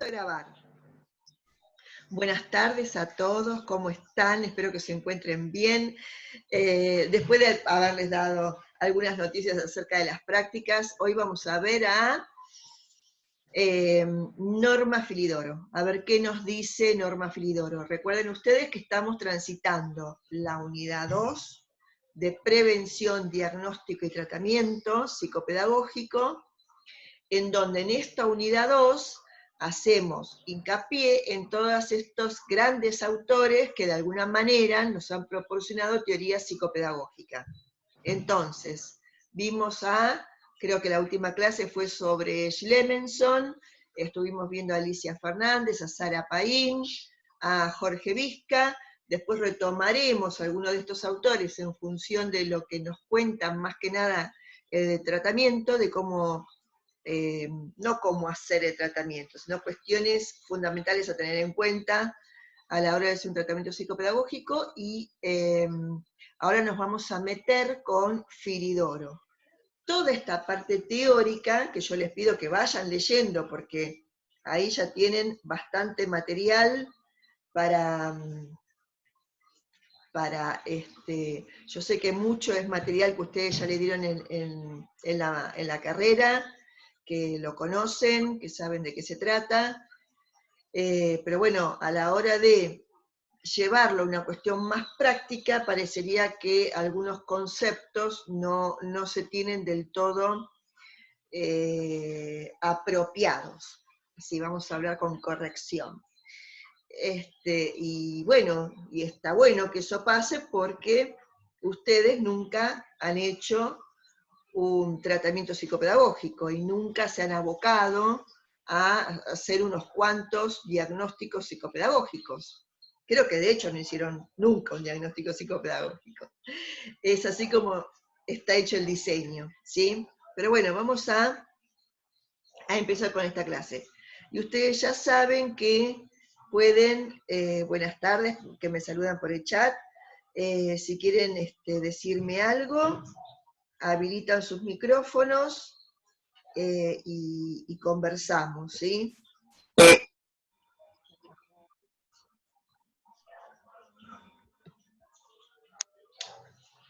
grabar. Buenas tardes a todos, ¿cómo están? Espero que se encuentren bien. Después de haberles dado algunas noticias acerca de las prácticas, hoy vamos a ver a Norma Filidoro. A ver qué nos dice Norma Filidoro. Recuerden ustedes que estamos transitando la unidad 2 de prevención, diagnóstico y tratamiento psicopedagógico, en donde en esta unidad 2 hacemos hincapié en todos estos grandes autores que de alguna manera nos han proporcionado teoría psicopedagógica. Entonces, vimos creo que la última clase fue sobre Schlemenson, estuvimos viendo a Alicia Fernández, a Sara Paín, a Jorge Vizca, después retomaremos algunos de estos autores en función de lo que nos cuentan más que nada de tratamiento, de cómo no cómo hacer el tratamiento, sino cuestiones fundamentales a tener en cuenta a la hora de hacer un tratamiento psicopedagógico, y ahora nos vamos a meter con Filidoro. Toda esta parte teórica, que yo les pido que vayan leyendo, porque ahí ya tienen bastante material para yo sé que mucho es material que ustedes ya le dieron en la carrera, que lo conocen, que saben de qué se trata, pero bueno, a la hora de llevarlo a una cuestión más práctica, parecería que algunos conceptos no se tienen del todo apropiados. Así vamos a hablar con corrección. Y bueno, y está bueno que eso pase porque ustedes nunca han hecho un tratamiento psicopedagógico y nunca se han abocado a hacer unos cuantos diagnósticos psicopedagógicos. Creo que de hecho no hicieron nunca un diagnóstico psicopedagógico. Es así como está hecho el diseño, ¿sí? Pero bueno, vamos a empezar con esta clase. Y ustedes ya saben que pueden, buenas tardes, que me saludan por el chat, si quieren decirme algo, habilitan sus micrófonos y conversamos, ¿sí?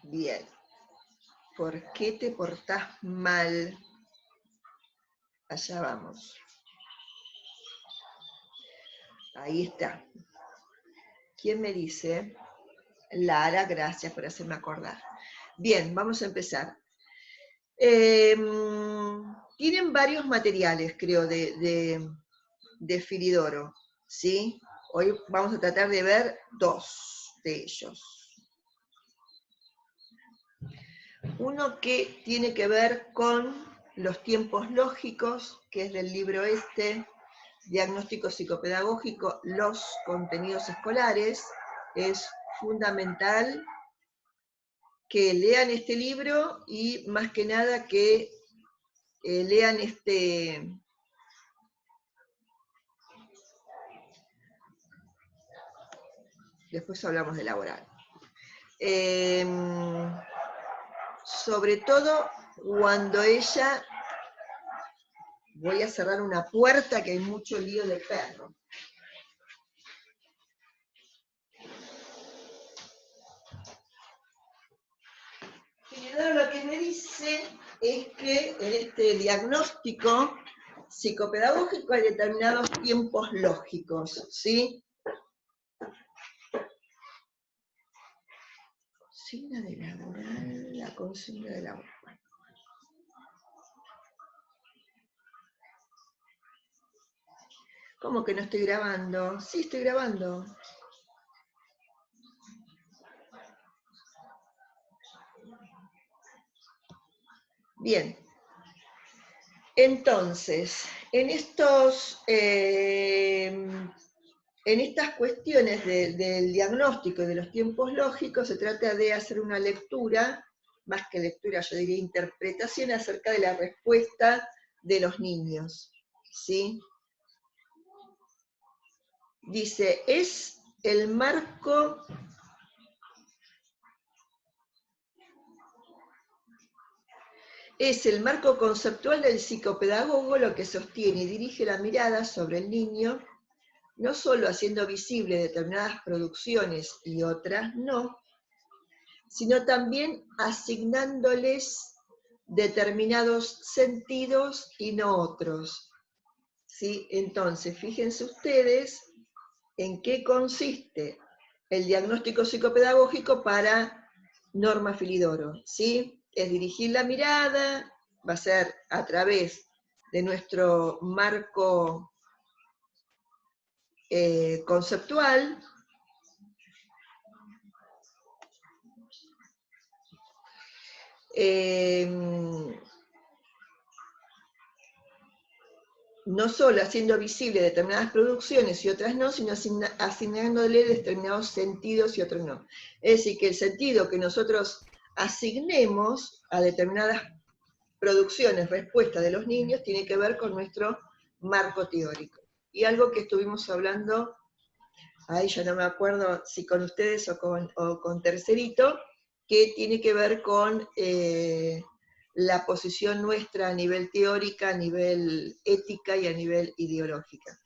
Bien. ¿Por qué te portás mal? Allá vamos. Ahí está. ¿Quién me dice? Lara, gracias por hacerme acordar. Bien, vamos a empezar. Tienen varios materiales, creo, de Filidoro, ¿sí? Hoy vamos a tratar de ver dos de ellos. Uno que tiene que ver con los tiempos lógicos, que es del libro Diagnóstico Psicopedagógico, los contenidos escolares. Es fundamental que lean este libro y más que nada que lean después hablamos de laboral. Sobre todo cuando ella, voy a cerrar una puerta que hay mucho lío de perro. Filidoro lo que me dice es que en este diagnóstico psicopedagógico hay determinados tiempos lógicos, ¿sí? Consigna de laboral, la consigna de laboral. ¿Cómo que no estoy grabando? Sí, estoy grabando. Bien. Entonces, en estas cuestiones del diagnóstico y de los tiempos lógicos, se trata de hacer una lectura, más que lectura, yo diría interpretación, acerca de la respuesta de los niños, ¿sí? Dice, es el marco Es el marco conceptual del psicopedagogo lo que sostiene y dirige la mirada sobre el niño, no solo haciendo visible determinadas producciones y otras no, sino también asignándoles determinados sentidos y no otros. ¿Sí? Entonces, fíjense ustedes en qué consiste el diagnóstico psicopedagógico para Norma Filidoro, ¿sí? Es dirigir la mirada, va a ser a través de nuestro marco conceptual, no solo haciendo visible determinadas producciones y otras no, sino asignándole determinados sentidos y otros no. Es decir, que el sentido que nosotros asignemos a determinadas producciones, respuestas de los niños, tiene que ver con nuestro marco teórico. Y algo que estuvimos hablando, ahí ya no me acuerdo si con ustedes o con Tercerito, que tiene que ver con la posición nuestra a nivel teórica, a nivel ética y a nivel ideológica.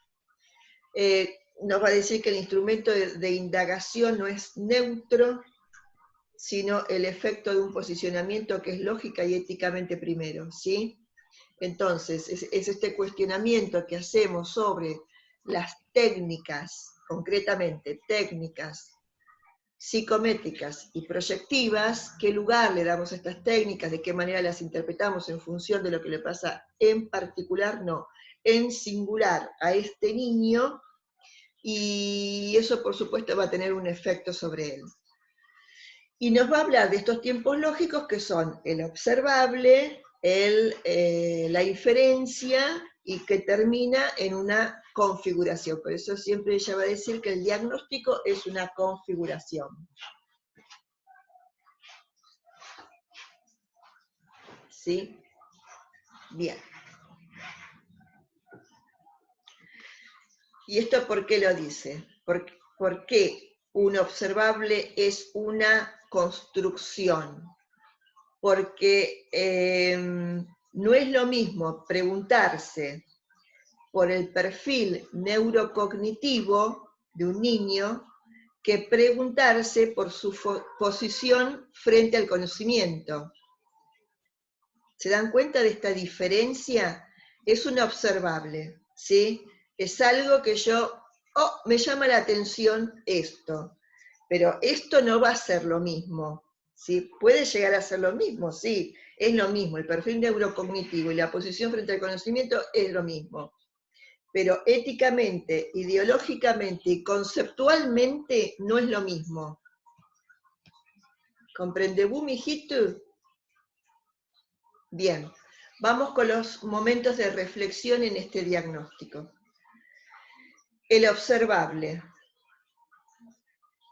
Nos va a decir que el instrumento de indagación no es neutro, sino el efecto de un posicionamiento que es lógica y éticamente primero, ¿sí? Entonces, es este cuestionamiento que hacemos sobre las técnicas, concretamente técnicas psicométricas y proyectivas, qué lugar le damos a estas técnicas, de qué manera las interpretamos en función de lo que le pasa en particular, no, en singular a este niño, y eso por supuesto va a tener un efecto sobre él. Y nos va a hablar de estos tiempos lógicos que son el observable, la inferencia, y que termina en una configuración. Por eso siempre ella va a decir que el diagnóstico es una configuración. ¿Sí? Bien. ¿Y esto por qué lo dice? ¿Por qué un observable es una construcción? Porque no es lo mismo preguntarse por el perfil neurocognitivo de un niño que preguntarse por su posición frente al conocimiento. ¿Se dan cuenta de esta diferencia? Es un observable, ¿sí? Es algo que me llama la atención esto, pero esto no va a ser lo mismo, ¿sí? Puede llegar a ser lo mismo, sí, es lo mismo, el perfil neurocognitivo y la posición frente al conocimiento es lo mismo, pero éticamente, ideológicamente y conceptualmente no es lo mismo. ¿Comprendez-vous, mijito? Bien, vamos con los momentos de reflexión en este diagnóstico. El observable.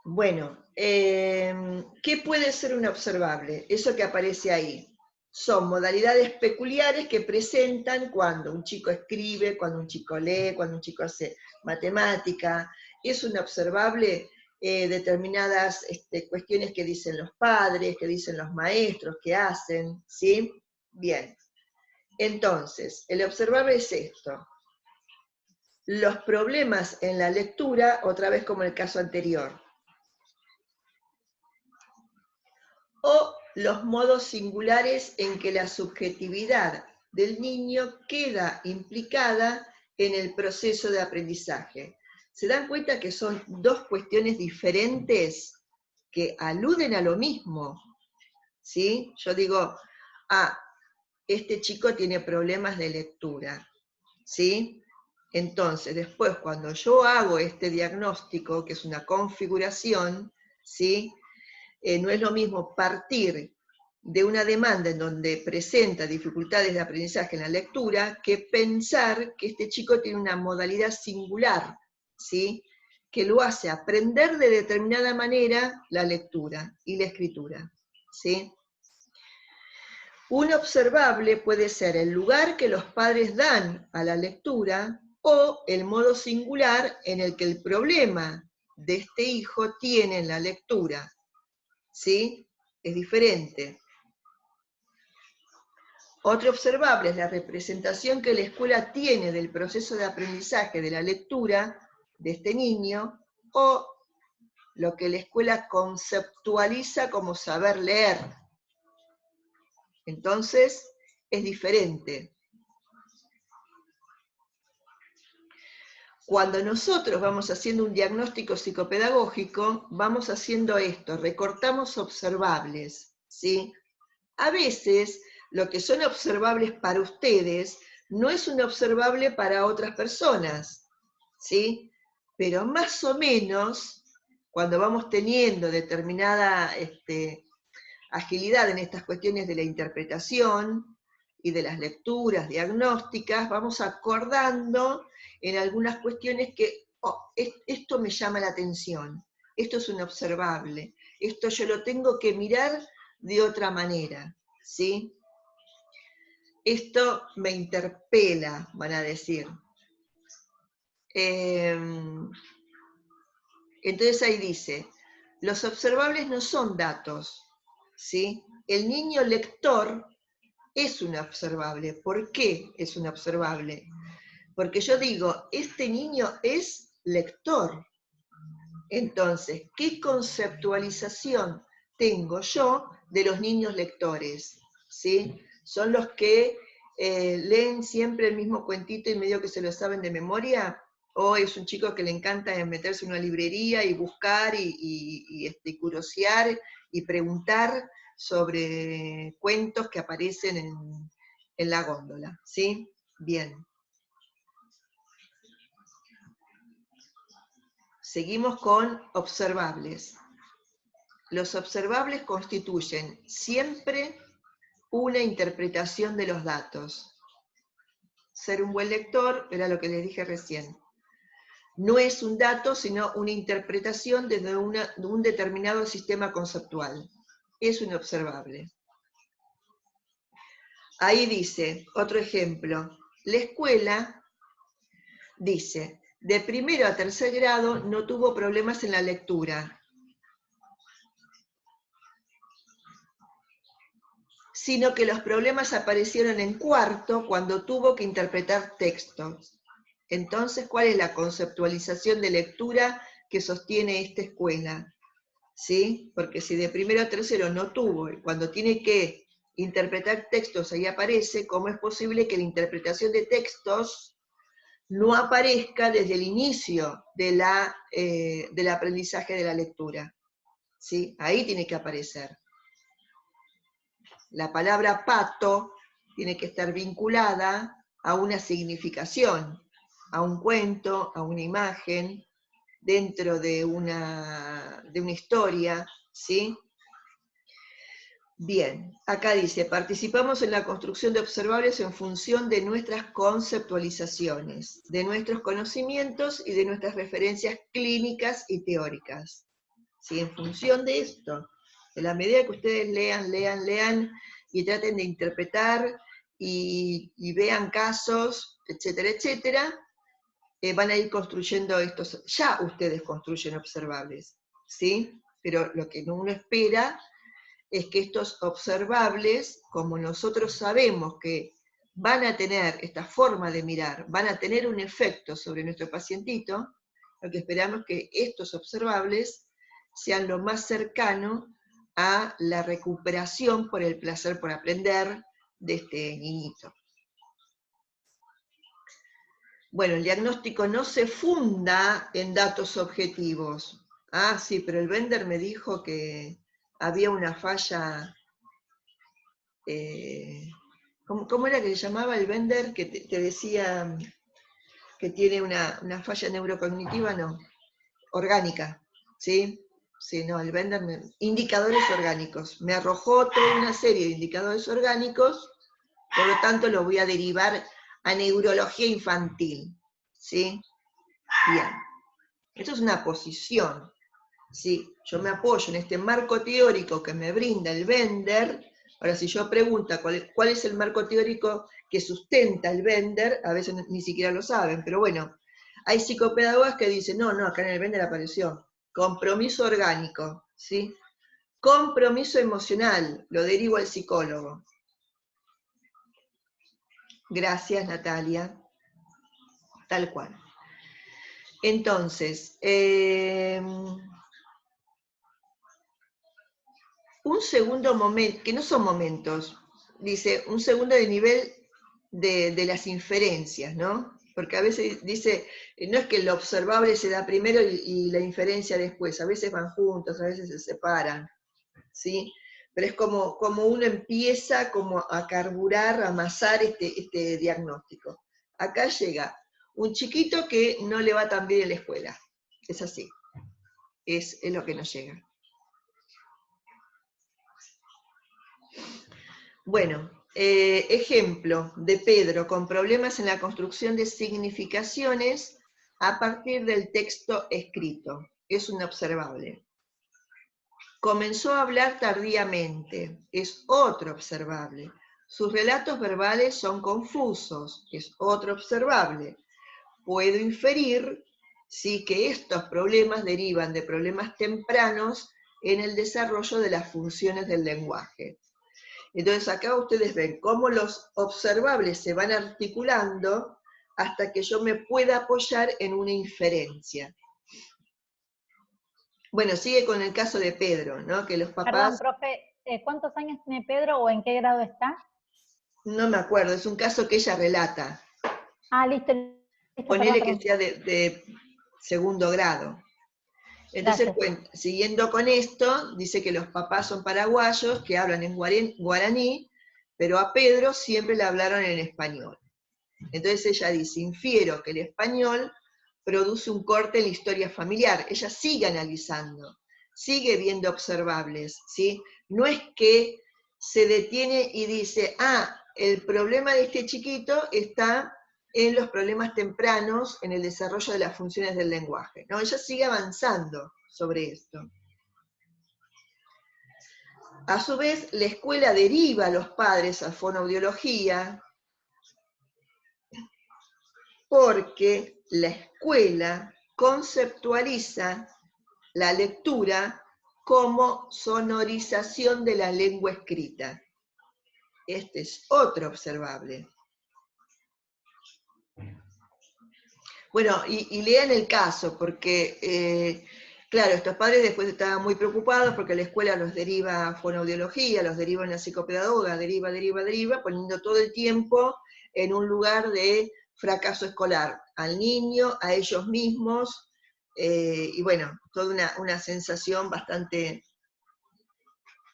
Bueno, ¿qué puede ser un observable? Eso que aparece ahí. Son modalidades peculiares que presentan cuando un chico escribe, cuando un chico lee, cuando un chico hace matemática. Es un observable determinadas cuestiones que dicen los padres, que dicen los maestros, que hacen, ¿sí? Bien. Entonces, el observable es esto. Los problemas en la lectura, otra vez como el caso anterior. O los modos singulares en que la subjetividad del niño queda implicada en el proceso de aprendizaje. ¿Se dan cuenta que son dos cuestiones diferentes que aluden a lo mismo? ¿Sí? Yo digo, este chico tiene problemas de lectura, ¿sí? Entonces, después, cuando yo hago este diagnóstico, que es una configuración, ¿sí? No es lo mismo partir de una demanda en donde presenta dificultades de aprendizaje en la lectura, que pensar que este chico tiene una modalidad singular, ¿sí? Que lo hace aprender de determinada manera la lectura y la escritura, ¿sí? Un observable puede ser el lugar que los padres dan a la lectura o el modo singular en el que el problema de este hijo tiene en la lectura, ¿sí? Es diferente. Otro observable es la representación que la escuela tiene del proceso de aprendizaje de la lectura de este niño, o lo que la escuela conceptualiza como saber leer. Entonces, es diferente. Cuando nosotros vamos haciendo un diagnóstico psicopedagógico, vamos haciendo esto, recortamos observables, ¿sí? A veces, lo que son observables para ustedes no es un observable para otras personas, ¿sí? Pero más o menos, cuando vamos teniendo determinada agilidad en estas cuestiones de la interpretación y de las lecturas diagnósticas, vamos acordando en algunas cuestiones que esto me llama la atención, esto es un observable, esto yo lo tengo que mirar de otra manera, ¿sí? Esto me interpela, van a decir. Entonces ahí dice, los observables no son datos, ¿sí? El niño lector es un observable. ¿Por qué es un observable? Porque yo digo, este niño es lector. Entonces, ¿qué conceptualización tengo yo de los niños lectores? ¿Sí? ¿Son los que leen siempre el mismo cuentito y medio que se lo saben de memoria? ¿O es un chico que le encanta meterse en una librería y buscar y curiosear y preguntar sobre cuentos que aparecen en la góndola? ¿Sí? Bien. Seguimos con observables. Los observables constituyen siempre una interpretación de los datos. Ser un buen lector era lo que les dije recién. No es un dato, sino una interpretación desde un determinado sistema conceptual. Es un observable. Ahí dice, otro ejemplo, la escuela dice, de primero a tercer grado no tuvo problemas en la lectura, sino que los problemas aparecieron en cuarto cuando tuvo que interpretar textos. Entonces, ¿cuál es la conceptualización de lectura que sostiene esta escuela? ¿Sí? Porque si de primero a tercero no tuvo, y cuando tiene que interpretar textos ahí aparece, ¿cómo es posible que la interpretación de textos no aparezca desde el inicio del aprendizaje de la lectura? ¿Sí? Ahí tiene que aparecer. La palabra pato tiene que estar vinculada a una significación, a un cuento, a una imagen, dentro de una historia, ¿sí? Bien, acá dice, participamos en la construcción de observables en función de nuestras conceptualizaciones, de nuestros conocimientos y de nuestras referencias clínicas y teóricas. ¿Sí? En función de esto, en la medida que ustedes lean y traten de interpretar y vean casos, etcétera, etcétera, van a ir construyendo estos, ya ustedes construyen observables, ¿sí? Pero lo que uno espera es que estos observables, como nosotros sabemos que van a tener esta forma de mirar, van a tener un efecto sobre nuestro pacientito, lo que esperamos es que estos observables sean lo más cercano a la recuperación por el placer por aprender de este niñito. Bueno, el diagnóstico no se funda en datos objetivos. Ah, sí, pero el Bender me dijo que había una falla, ¿cómo era que se llamaba el Bender? Que te decía que tiene una falla neurocognitiva, no, orgánica, ¿sí? Sí, no, el Bender, indicadores orgánicos. Me arrojó toda una serie de indicadores orgánicos, por lo tanto lo voy a derivar a neurología infantil, ¿sí? Bien. Esto es una posición, ¿sí? Yo me apoyo en este marco teórico que me brinda el Bender. Ahora, si yo pregunto cuál es el marco teórico que sustenta el Bender, a veces ni siquiera lo saben, pero bueno, hay psicopedagogas que dicen, no, acá en el Bender apareció compromiso orgánico, ¿sí? Compromiso emocional, lo derivo al psicólogo. Gracias, Natalia. Tal cual. Entonces, un segundo momento, que no son momentos, dice, un segundo de nivel de las inferencias, ¿no? Porque a veces dice, no es que lo observable se da primero y la inferencia después, a veces van juntos, a veces se separan, ¿sí? Pero es como uno empieza como a carburar, a amasar este diagnóstico. Acá llega un chiquito que no le va tan bien en la escuela, es así, es lo que nos llega. Bueno, ejemplo de Pedro con problemas en la construcción de significaciones a partir del texto escrito. Es un observable. Comenzó a hablar tardíamente. Es otro observable. Sus relatos verbales son confusos. Es otro observable. Puedo inferir, sí, que estos problemas derivan de problemas tempranos en el desarrollo de las funciones del lenguaje. Entonces acá ustedes ven cómo los observables se van articulando hasta que yo me pueda apoyar en una inferencia. Bueno, sigue con el caso de Pedro, ¿no? Que los Perdón, papás... profe, ¿cuántos años tiene Pedro o en qué grado está? No me acuerdo, es un caso que ella relata. Ah, listo, listo, Ponele que perdón. sea de segundo grado. Entonces, Gracias. siguiendo con esto, dice que los papás son paraguayos, que hablan en guaraní, pero a Pedro siempre le hablaron en español. Entonces ella dice, infiero que el español produce un corte en la historia familiar. Ella sigue analizando, sigue viendo observables, ¿sí? No es que se detiene y dice, el problema de este chiquito está en los problemas tempranos, en el desarrollo de las funciones del lenguaje. No, ella sigue avanzando sobre esto. A su vez, la escuela deriva a los padres a fonoaudiología, porque la escuela conceptualiza la lectura como sonorización de la lengua escrita. Este es otro observable. Bueno, y lean el caso, porque, claro, estos padres después estaban muy preocupados porque la escuela los deriva a fonoaudiología, los deriva a una psicopedagoga, deriva, poniendo todo el tiempo en un lugar de fracaso escolar, al niño, a ellos mismos, y bueno, toda una sensación bastante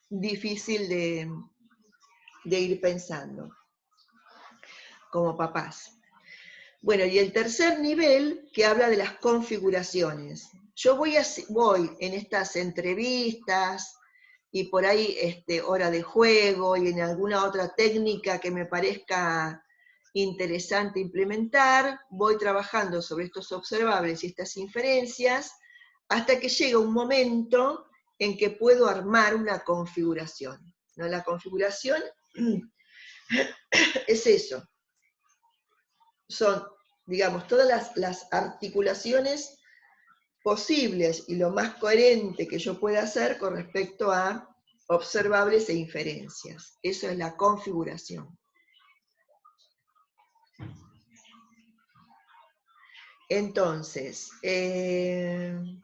difícil de ir pensando como papás. Bueno, y el tercer nivel que habla de las configuraciones. Yo voy en estas entrevistas y por ahí hora de juego y en alguna otra técnica que me parezca interesante implementar, voy trabajando sobre estos observables y estas inferencias hasta que llega un momento en que puedo armar una configuración, ¿no? La configuración es eso, son, digamos, todas las articulaciones posibles y lo más coherente que yo pueda hacer con respecto a observables e inferencias. Eso es la configuración. Entonces, el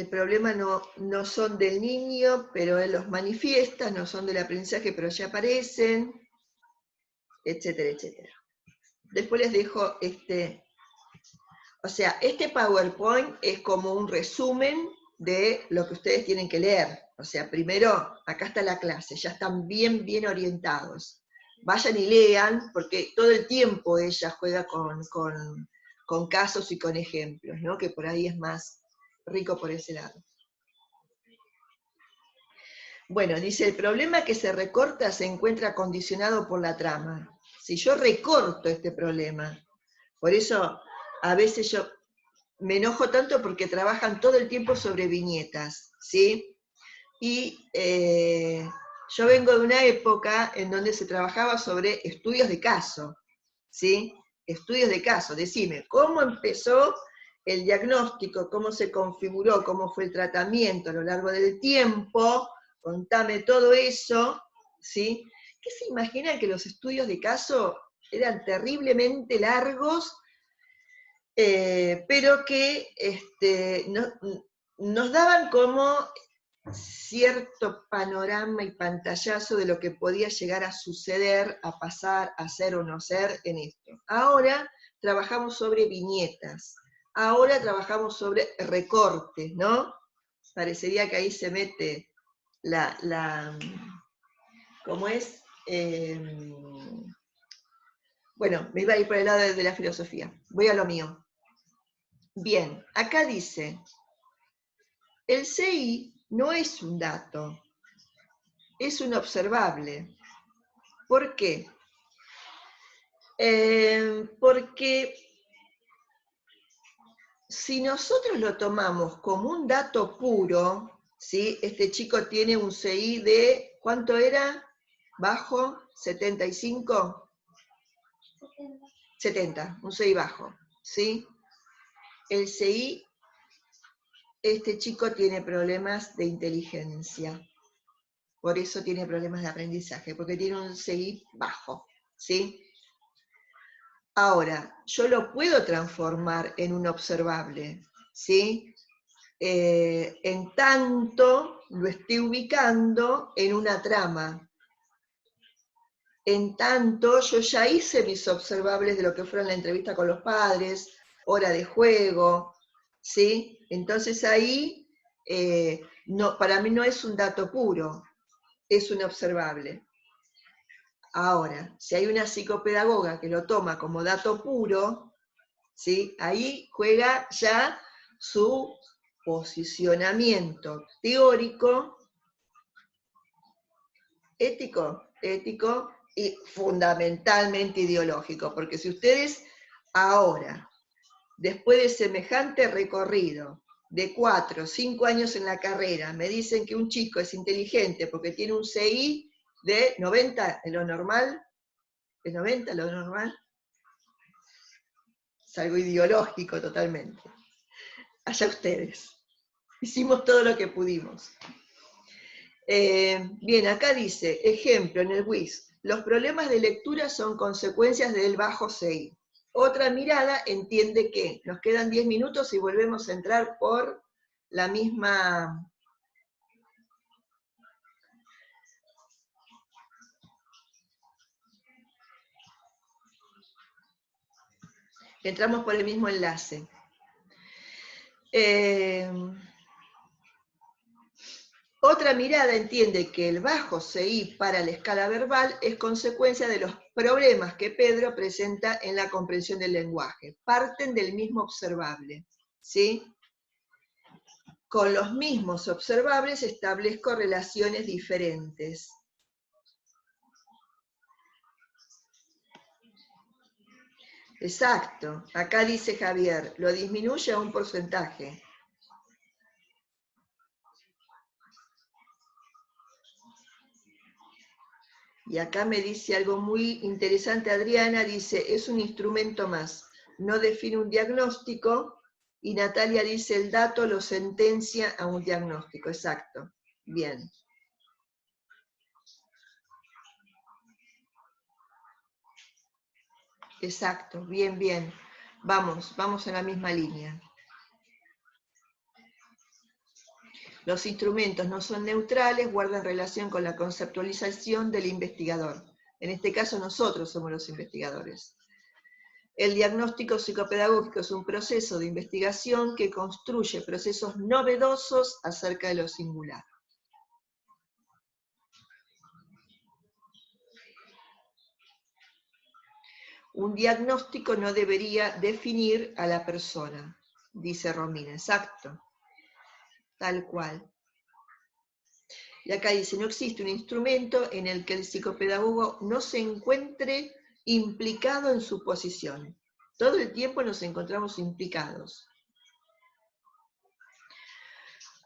problema no son del niño, pero él los manifiesta, no son del aprendizaje, pero ya aparecen, etcétera, etcétera. Después les dejo o sea, este PowerPoint es como un resumen de lo que ustedes tienen que leer. O sea, primero, acá está la clase, ya están bien orientados. Vayan y lean, porque todo el tiempo ella juega con casos y con ejemplos, ¿no? Que por ahí es más rico por ese lado. Bueno, dice, el problema que se recorta se encuentra condicionado por la trama. Si yo recorto este problema, por eso a veces yo me enojo tanto porque trabajan todo el tiempo sobre viñetas, ¿sí? Y yo vengo de una época en donde se trabajaba sobre estudios de caso, ¿sí? Estudios de caso, decime, ¿cómo empezó el diagnóstico? ¿Cómo se configuró? ¿Cómo fue el tratamiento a lo largo del tiempo? Contame todo eso, ¿sí? ¿Qué se imagina que los estudios de caso eran terriblemente largos, pero que nos daban como cierto panorama y pantallazo de lo que podía llegar a suceder, a pasar, a ser o no ser en esto? Ahora trabajamos sobre viñetas, ahora trabajamos sobre recortes, ¿no? Parecería que ahí se mete ¿cómo es? Bueno, me iba a ir por el lado de la filosofía. Voy a lo mío. Bien, acá dice, el CI no es un dato, es un observable. ¿Por qué? Porque si nosotros lo tomamos como un dato puro, ¿sí? Este chico tiene un CI de, ¿cuánto era? ¿Bajo? ¿75? 70, un CI bajo, ¿sí? El CI, este chico tiene problemas de inteligencia, por eso tiene problemas de aprendizaje, porque tiene un CI bajo, ¿sí? Ahora, yo lo puedo transformar en un observable, ¿sí? En tanto lo estoy ubicando en una trama. En tanto, yo ya hice mis observables de lo que fueron la entrevista con los padres, hora de juego, ¿sí? Entonces ahí, no, para mí no es un dato puro, es un observable. Ahora, si hay una psicopedagoga que lo toma como dato puro, ¿sí? Ahí juega ya su posicionamiento teórico, ético y fundamentalmente ideológico, porque si ustedes ahora, después de semejante recorrido de 4 o 5 años en la carrera, me dicen que un chico es inteligente porque tiene un CI de 90, ¿es lo normal? ¿Es 90 lo normal? Es algo ideológico totalmente. Allá ustedes. Hicimos todo lo que pudimos. Bien, acá dice, ejemplo, en el WIS, los problemas de lectura son consecuencias del bajo CI. Otra mirada entiende que nos quedan 10 minutos y volvemos a entrar por la misma... Entramos por el mismo enlace. Otra mirada entiende que el bajo CI para la escala verbal es consecuencia de los problemas que Pedro presenta en la comprensión del lenguaje. Parten del mismo observable, ¿sí? Con los mismos observables establezco relaciones diferentes. Exacto, acá dice Javier, lo disminuye a un porcentaje. Y acá me dice algo muy interesante Adriana, dice, es un instrumento más, no define un diagnóstico, y Natalia dice, el dato lo sentencia a un diagnóstico. Exacto, bien. Exacto, bien, bien. Vamos en la misma línea. Los instrumentos no son neutrales, guardan relación con la conceptualización del investigador. En este caso nosotros somos los investigadores. El diagnóstico psicopedagógico es un proceso de investigación que construye procesos novedosos acerca de lo singular. Un diagnóstico no debería definir a la persona, dice Romina. Exacto, tal cual. Y acá dice, no existe un instrumento en el que el psicopedagogo no se encuentre implicado en su posición. Todo el tiempo nos encontramos implicados.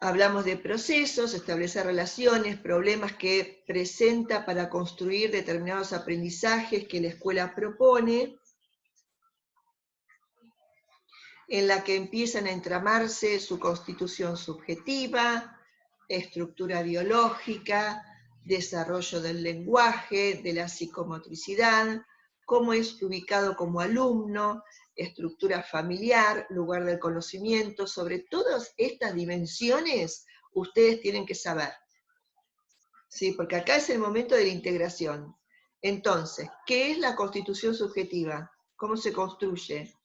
Hablamos de procesos, establecer relaciones, problemas que presenta para construir determinados aprendizajes que la escuela propone, en la que empiezan a entramarse su constitución subjetiva, estructura biológica, desarrollo del lenguaje, de la psicomotricidad, cómo es ubicado como alumno, estructura familiar, lugar del conocimiento. Sobre todas estas dimensiones ustedes tienen que saber. ¿Sí? Porque acá es el momento de la integración. Entonces, ¿qué es la constitución subjetiva? ¿Cómo se construye?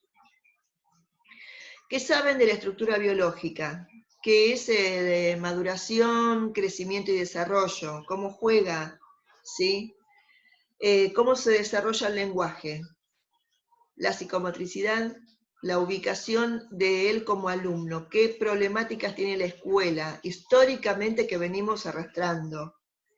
¿Qué saben de la estructura biológica? ¿Qué es de maduración, crecimiento y desarrollo? ¿Cómo juega? ¿Sí? ¿Cómo se desarrolla el lenguaje? La psicomotricidad, la ubicación de él como alumno, qué problemáticas tiene la escuela, históricamente que venimos arrastrando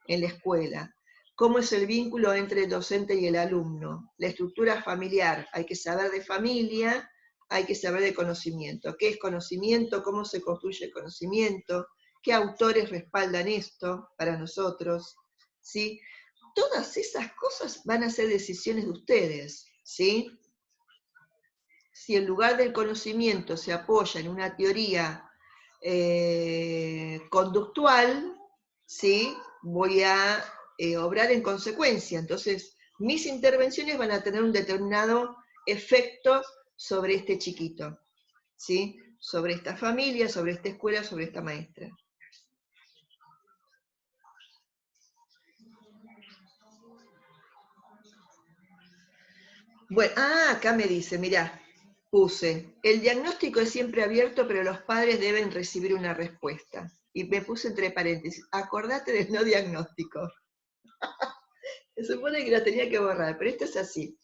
en la escuela, cómo es el vínculo entre el docente y el alumno, la estructura familiar, hay que saber de familia, hay que saber de conocimiento, qué es conocimiento, cómo se construye el conocimiento, qué autores respaldan esto para nosotros, ¿sí? Todas esas cosas van a ser decisiones de ustedes, ¿sí? Si en lugar del conocimiento se apoya en una teoría conductual, ¿sí? Voy a obrar en consecuencia. Entonces, mis intervenciones van a tener un determinado efecto sobre este chiquito, ¿sí? Sobre esta familia, sobre esta escuela, sobre esta maestra. Bueno, acá me dice, mirá, puse, el diagnóstico es siempre abierto, pero los padres deben recibir una respuesta. Y me puse entre paréntesis, acordate del no diagnóstico. Se supone que lo tenía que borrar, pero esto es así.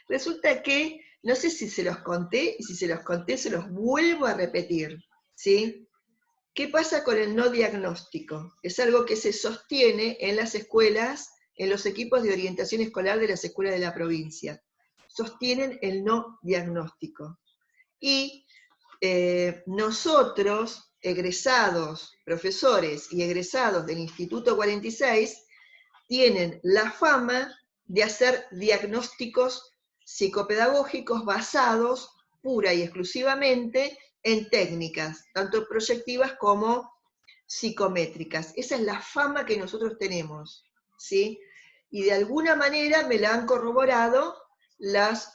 Resulta que, no sé si se los conté, y si se los conté, se los vuelvo a repetir, ¿sí? ¿Qué pasa con el no diagnóstico? Es algo que se sostiene en las escuelas, en los equipos de orientación escolar de las escuelas de la provincia. Sostienen el no diagnóstico. Y nosotros, egresados, profesores y egresados del Instituto 46, tienen la fama de hacer diagnósticos psicopedagógicos basados pura y exclusivamente en técnicas, tanto proyectivas como psicométricas. Esa es la fama que nosotros tenemos, ¿sí? Y de alguna manera me la han corroborado las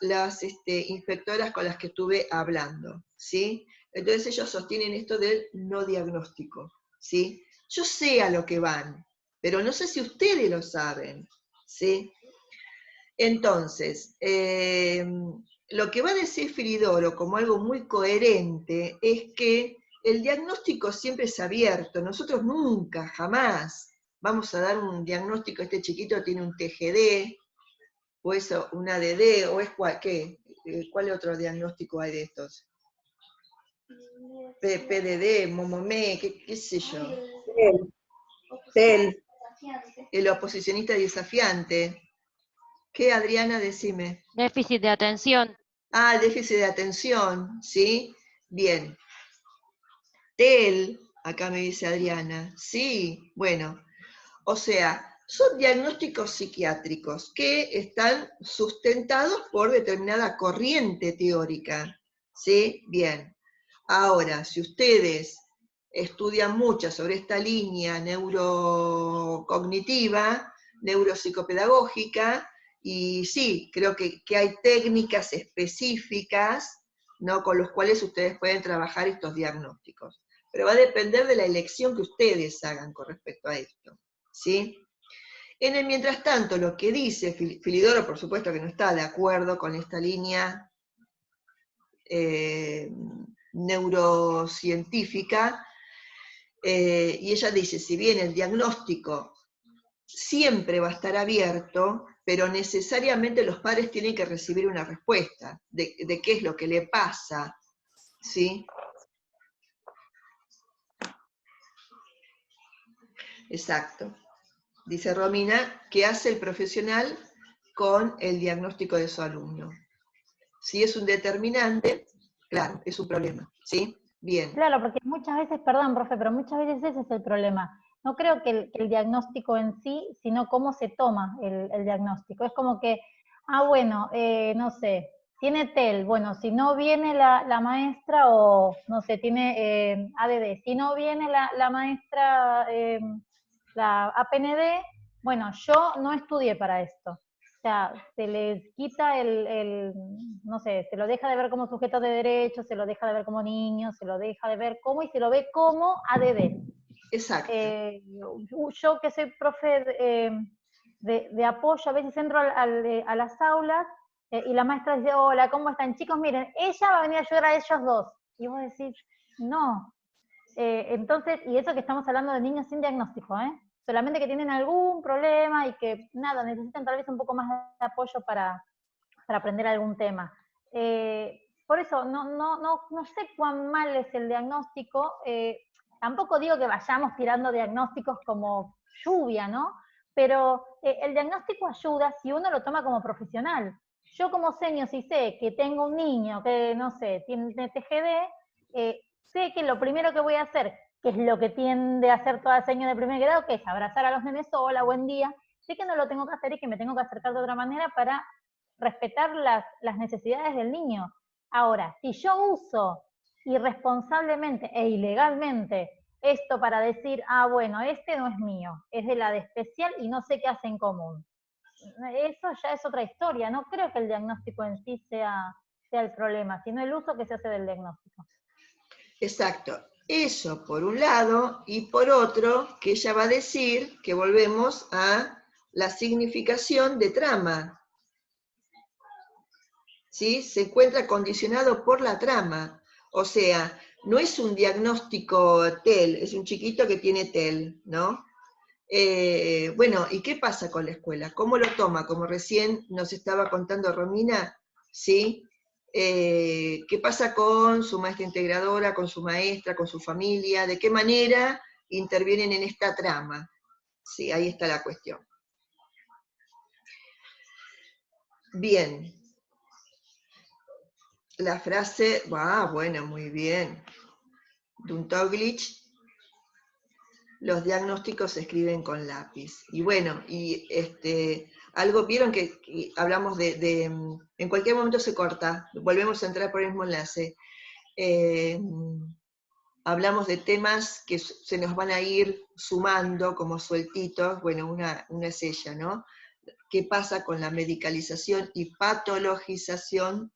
inspectoras con las que estuve hablando, ¿sí? Entonces ellos sostienen esto del no diagnóstico, ¿sí? Yo sé a lo que van, pero no sé si ustedes lo saben, ¿sí? Entonces, lo que va a decir Filidoro como algo muy coherente es que el diagnóstico siempre es abierto, nosotros nunca, jamás, vamos a dar un diagnóstico, este chiquito tiene un TGD, o eso, una ADD, o es ¿qué? ¿Cuál otro diagnóstico hay de estos? PDD, Momomé, qué sé yo. TEL. El oposicionista desafiante. ¿Qué, Adriana? Decime. Déficit de atención. Déficit de atención, ¿sí? Bien. TEL, acá me dice Adriana. Sí, bueno. O sea, son diagnósticos psiquiátricos que están sustentados por determinada corriente teórica, ¿sí? Bien. Ahora, si ustedes estudian mucho sobre esta línea neurocognitiva, neuropsicopedagógica, y sí, creo que hay técnicas específicas, ¿no?, con los cuales ustedes pueden trabajar estos diagnósticos. Pero va a depender de la elección que ustedes hagan con respecto a esto, ¿sí? En el mientras tanto, lo que dice Filidoro, por supuesto que no está de acuerdo con esta línea neurocientífica, y ella dice, si bien el diagnóstico siempre va a estar abierto, pero necesariamente los padres tienen que recibir una respuesta de qué es lo que le pasa, ¿sí? Exacto. Dice Romina, ¿qué hace el profesional con el diagnóstico de su alumno? Si es un determinante, claro, es un problema, ¿sí? Bien. Claro, porque muchas veces, perdón, profe, pero muchas veces ese es el problema. No creo que el diagnóstico en sí, sino cómo se toma el diagnóstico. Es como que, bueno, no sé, tiene TEL, bueno, si no viene la maestra o, no sé, tiene ADD, si no viene la maestra, la APND, Bueno, yo no estudié para esto. O sea, se les quita no sé, se lo deja de ver como sujeto de derecho, se lo deja de ver como niño, se lo deja de ver como y se lo ve como ADD. Exacto. Yo que soy profe de apoyo, a veces entro a las aulas y la maestra dice, hola, ¿cómo están? Chicos, miren, ella va a venir a ayudar a ellos dos. Y vos decís, no. Entonces, y eso que estamos hablando de niños sin diagnóstico, solamente que tienen algún problema y que, nada, necesitan tal vez un poco más de apoyo para aprender algún tema. Por eso, no sé cuán mal es el diagnóstico, tampoco digo que vayamos tirando diagnósticos como lluvia, ¿no? Pero el diagnóstico ayuda si uno lo toma como profesional. Yo como seño, si sé que tengo un niño que, no sé, tiene TGD, sé que lo primero que voy a hacer, que es lo que tiende a hacer toda seño de primer grado, que es abrazar a los nenes, hola, buen día, sé que no lo tengo que hacer y que me tengo que acercar de otra manera para respetar las necesidades del niño. Ahora, si yo uso irresponsablemente e ilegalmente esto para decir, ah, bueno, este no es mío, es de la de especial y no sé qué hace en común. Eso ya es otra historia, no creo que el diagnóstico en sí sea el problema, sino el uso que se hace del diagnóstico. Exacto. Eso por un lado, y por otro, que ella va a decir que volvemos a la significación de trama. ¿Sí? Se encuentra condicionado por la trama. O sea, no es un diagnóstico TEL, es un chiquito que tiene TEL, ¿no? Bueno, ¿y qué pasa con la escuela? ¿Cómo lo toma? Como recién nos estaba contando Romina, ¿sí? ¿Qué pasa con su maestra integradora, con su maestra, con su familia? ¿De qué manera intervienen en esta trama? Sí, ahí está la cuestión. Bien. La frase, bueno, muy bien. Duntoglich, los diagnósticos se escriben con lápiz. Y bueno, y algo, vieron que hablamos en cualquier momento se corta, volvemos a entrar por el mismo enlace. Hablamos de temas que se nos van a ir sumando como sueltitos, bueno, una es ella, ¿no? ¿Qué pasa con la medicalización y patologización